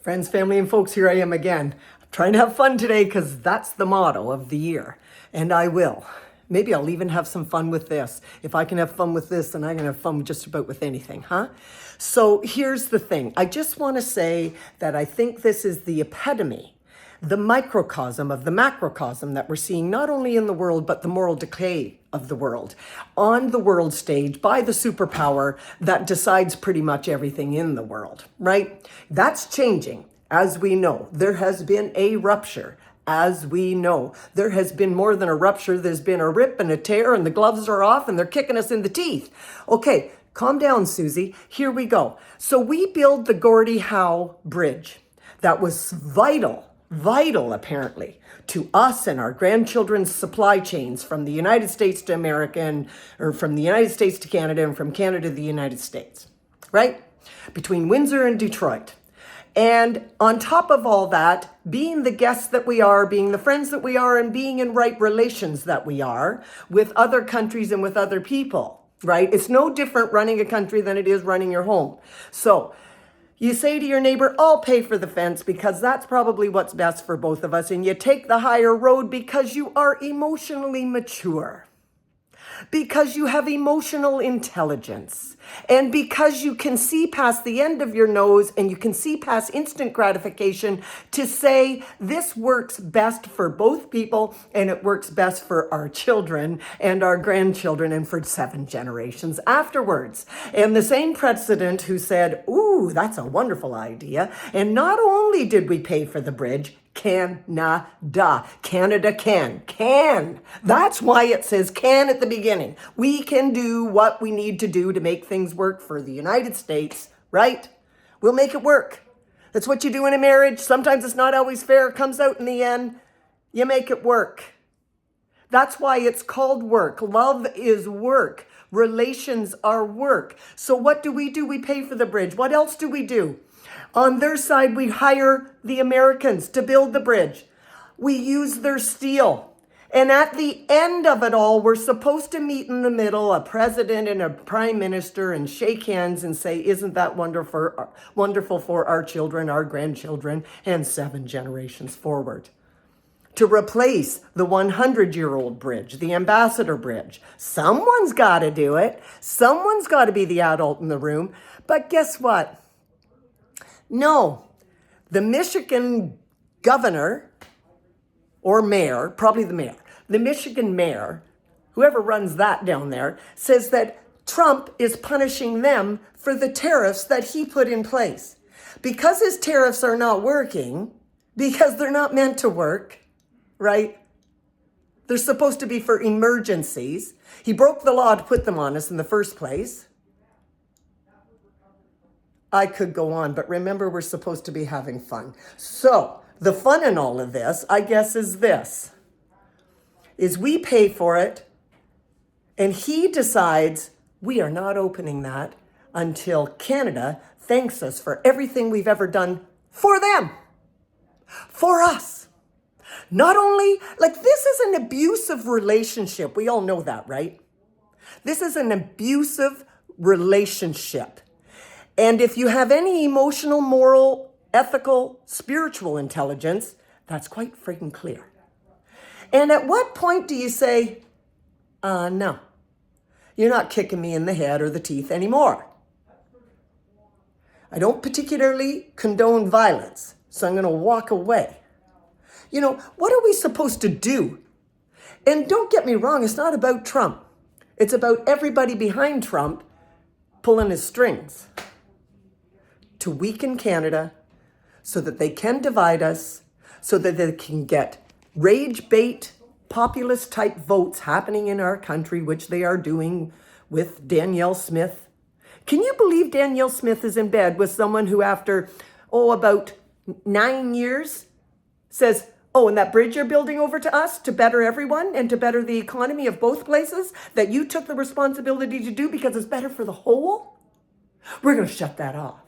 Friends, family, and folks, here I am again. I'm trying to have fun today because that's the motto of the year. And I will. Maybe I'll even have some fun with this. If I can have fun with this, then I can have fun just about with anything, huh? So here's the thing. I just want to say that I think this is the epitome, the microcosm of the macrocosm that we're seeing not only in the world, but the moral decay of the world on the world stage by the superpower that decides pretty much everything in the world, right? That's changing. As we know, there has been a rupture. As we know, there has been more than a rupture. There's been a rip and a tear, and the gloves are off and they're kicking us in the teeth. Okay, calm down, Susie. Here we go. So we build the Gordie Howe Bridge. That was vital apparently to us and our grandchildren's supply chains from the United States to America, or from the United States to Canada, and from Canada to the United States, right? Between Windsor and Detroit. And on top of all that, being the guests that we are, being the friends that we are, and being in right relations that we are with other countries and with other people, right? It's no different running a country than it is running your home. So you say to your neighbor, I'll pay for the fence because that's probably what's best for both of us. And you take the higher road because you are emotionally mature, because you have emotional intelligence, and because you can see past the end of your nose and you can see past instant gratification to say this works best for both people and it works best for our children and our grandchildren and for 7 generations afterwards. And the same president who said, ooh, that's a wonderful idea. And not only did we pay for the bridge, Canada. Canada can. That's why it says can at the beginning. We can do what we need to do to make things work for the United States, right? We'll make it work. That's what you do in a marriage. Sometimes it's not always fair. It comes out in the end. You make it work. That's why it's called work. Love is work. Relations are work. So what do? We pay for the bridge. What else do we do? On their side, we hire the Americans to build the bridge. We use their steel. And at the end of it all, we're supposed to meet in the middle, a president and a prime minister, and shake hands and say, isn't that wonderful for our children, our grandchildren, and 7 generations forward? To replace the 100-year-old bridge, the Ambassador Bridge. Someone's got to do it. Someone's got to be the adult in the room. But guess what? No, the Michigan governor or mayor, probably the mayor, the Michigan mayor, whoever runs that down there, says that Trump is punishing them for the tariffs that he put in place. Because his tariffs are not working, because they're not meant to work, right? They're supposed to be for emergencies. He broke the law to put them on us in the first place. I could go on, but remember, we're supposed to be having fun. So the fun in all of this, I guess, is this, is we pay for it, and he decides we are not opening that until Canada thanks us for everything we've ever done for them, for us. Not only, this is an abusive relationship. We all know that, right? This is an abusive relationship. And if you have any emotional, moral, ethical, spiritual intelligence, that's quite freaking clear. And at what point do you say, no, you're not kicking me in the head or the teeth anymore? I don't particularly condone violence, so I'm going to walk away. You know, what are we supposed to do? And don't get me wrong, it's not about Trump. It's about everybody behind Trump pulling his strings to weaken Canada so that they can divide us, so that they can get rage bait, populist type votes happening in our country, which they are doing with Danielle Smith. Can you believe Danielle Smith is in bed with someone who after, about 9 years says, and that bridge you're building over to us to better everyone and to better the economy of both places that you took the responsibility to do because it's better for the whole? We're going to shut that off.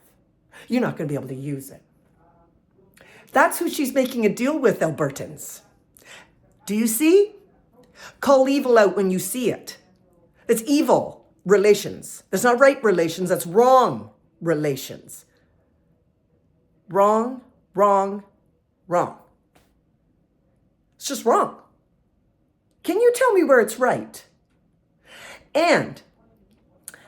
You're not going to be able to use it. That's who she's making a deal with, Albertans. Do you see? Call evil out when you see it. It's evil relations. That's not right relations. That's wrong relations. Wrong wrong, wrong. It's just wrong. Can you tell me where it's right? And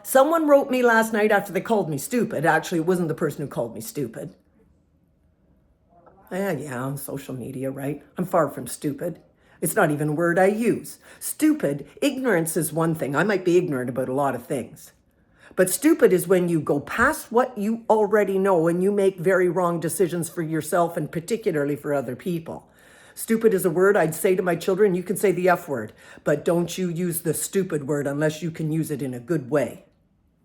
someone wrote me last night after they called me stupid. Actually, it wasn't the person who called me stupid. Yeah, on social media, right? I'm far from stupid. It's not even a word I use. Stupid, ignorance is one thing. I might be ignorant about a lot of things. But stupid is when you go past what you already know and you make very wrong decisions for yourself and particularly for other people. Stupid is a word I'd say to my children, you can say the F word, but don't you use the stupid word unless you can use it in a good way,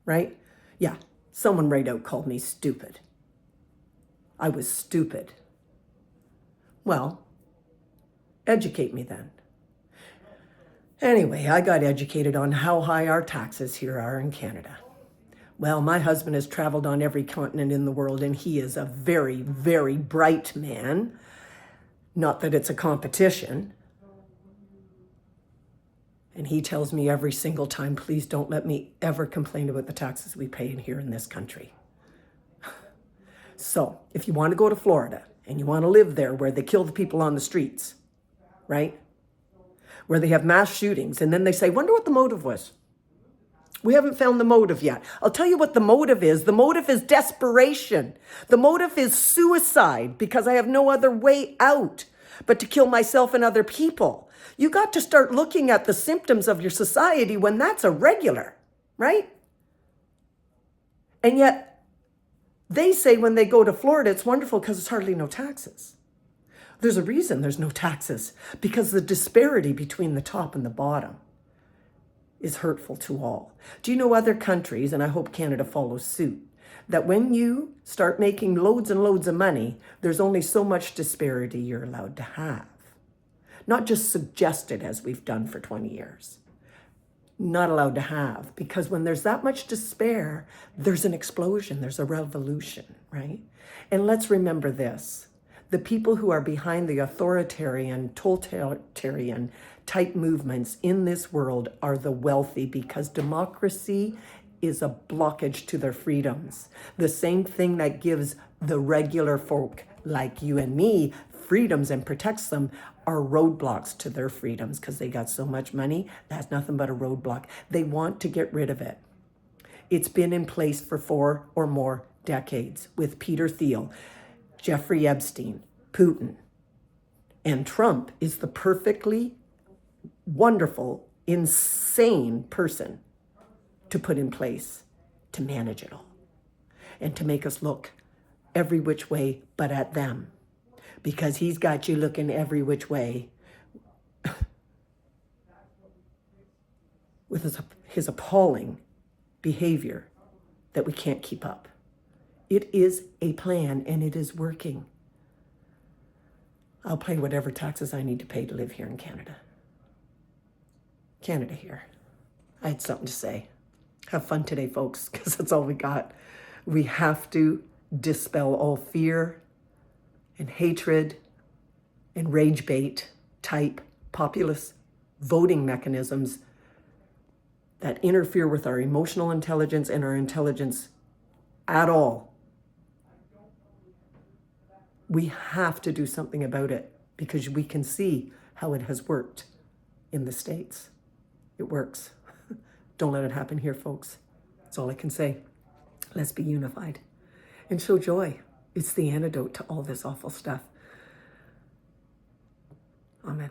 right? Yeah, someone right out called me stupid. I was stupid. Well, educate me then. Anyway, I got educated on how high our taxes here are in Canada. Well, my husband has traveled on every continent in the world, and he is a very, very bright man. Not that it's a competition. And he tells me every single time, please don't let me ever complain about the taxes we pay here in this country. So if you want to go to Florida and you want to live there where they kill the people on the streets, right? Where they have mass shootings, and then they say, wonder what the motive was. We haven't found the motive yet. I'll tell you what the motive is. The motive is desperation. The motive is suicide because I have no other way out but to kill myself and other people. You got to start looking at the symptoms of your society when that's irregular, right? And yet they say when they go to Florida, it's wonderful because it's hardly no taxes. There's a reason there's no taxes, because the disparity between the top and the bottom is hurtful to all. Do you know other countries, and I hope Canada follows suit, that when you start making loads and loads of money, there's only so much disparity you're allowed to have. Not just suggested as we've done for 20 years. Not allowed to have, because when there's that much despair, there's an explosion, there's a revolution, right? And let's remember this. The people who are behind the authoritarian, totalitarian type movements in this world are the wealthy, because democracy is a blockage to their freedoms. The same thing that gives the regular folk like you and me freedoms and protects them are roadblocks to their freedoms, because they got so much money, that's nothing but a roadblock. They want to get rid of it. It's been in place for 4 or more decades with Peter Thiel, Jeffrey Epstein, Putin, and Trump is the perfectly wonderful, insane person to put in place to manage it all and to make us look every which way but at them, because he's got you looking every which way with his appalling behavior that we can't keep up. It is a plan and it is working. I'll pay whatever taxes I need to pay to live here in Canada. Canada here. I had something to say. Have fun today, folks, because that's all we got. We have to dispel all fear and hatred and rage bait type populist voting mechanisms that interfere with our emotional intelligence and our intelligence at all. We have to do something about it, because we can see how it has worked in the States. It works. Don't let it happen here, folks. That's all I can say. Let's be unified and show joy. It's the antidote to all this awful stuff. Amen.